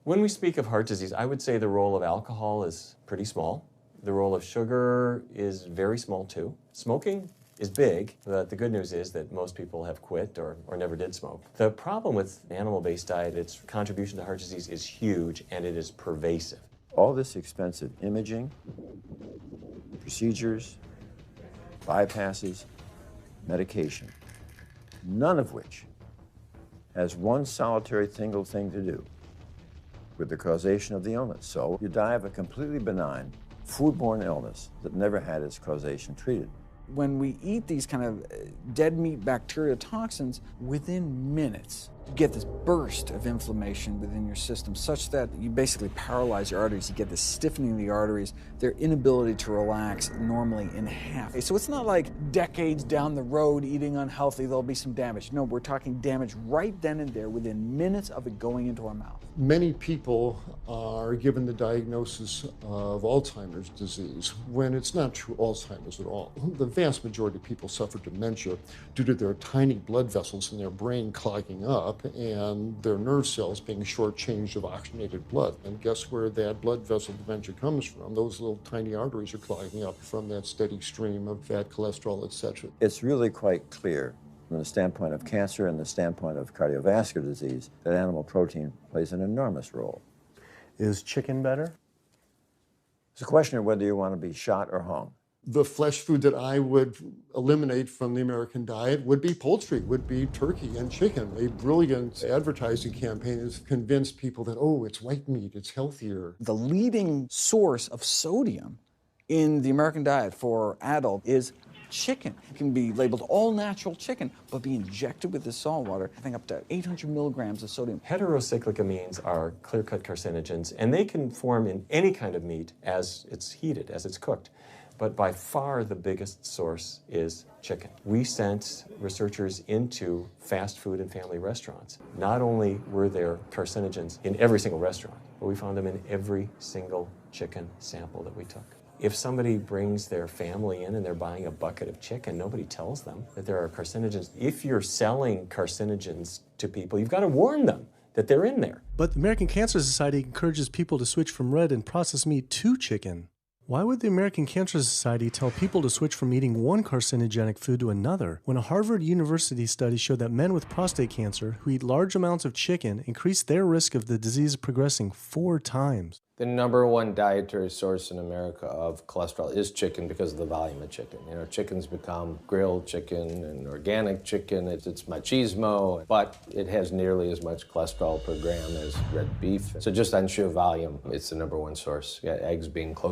When we speak of heart disease, I would say the role of alcohol is pretty small. The role of sugar is very small too. Smoking is big, but the good news is that most people have quit or never did smoke. The problem with animal-based diet, its contribution to heart disease is huge and it is pervasive. All this expensive imaging, procedures, bypasses, medication, none of which has one solitary single thing to do with the causation of the illness. So you die of a completely benign, foodborne illness that never had its causation treated. When we eat these kind of dead meat bacteria toxins, within minutes, you get this burst of inflammation within your system such that you basically paralyze your arteries. You get this stiffening of the arteries, their inability to relax normally in half. So it's not like decades down the road eating unhealthy, there'll be some damage. No, we're talking damage right then and there within minutes of it going into our mouth. Many people are given the diagnosis of Alzheimer's disease when it's not true Alzheimer's at all. The vast majority of people suffer dementia due to their tiny blood vessels in their brain clogging up and their nerve cells being shortchanged of oxygenated blood. And guess where that blood vessel dementia comes from? Those little tiny arteries are clogging up from that steady stream of fat, cholesterol, etc. It's really quite clear from the standpoint of cancer and the standpoint of cardiovascular disease that animal protein plays an enormous role. Is chicken better? It's a question of whether you want to be shot or hung. The flesh food that I would eliminate from the American diet would be poultry, would be turkey and chicken. A brilliant advertising campaign has convinced people that, oh, it's white meat, it's healthier. The leading source of sodium in the American diet for adult is chicken. It can be labeled all natural chicken, but be injected with this salt water, I think up to 800 milligrams of sodium. Heterocyclic amines are clear-cut carcinogens, and they can form in any kind of meat as it's heated, as it's cooked. But by far the biggest source is chicken. We sent researchers into fast food and family restaurants. Not only were there carcinogens in every single restaurant, but we found them in every single chicken sample that we took. If somebody brings their family in and they're buying a bucket of chicken, nobody tells them that there are carcinogens. If you're selling carcinogens to people, you've got to warn them that they're in there. But the American Cancer Society encourages people to switch from red and processed meat to chicken. Why would the American Cancer Society tell people to switch from eating one carcinogenic food to another when a Harvard University study showed that men with prostate cancer who eat large amounts of chicken increase their risk of the disease progressing 4 times? The number one dietary source in America of cholesterol is chicken because of the volume of chicken. You know, chicken's become grilled chicken and organic chicken. It's machismo, but it has nearly as much cholesterol per gram as red beef. So just on sheer volume, it's the number one source. Yeah, eggs being close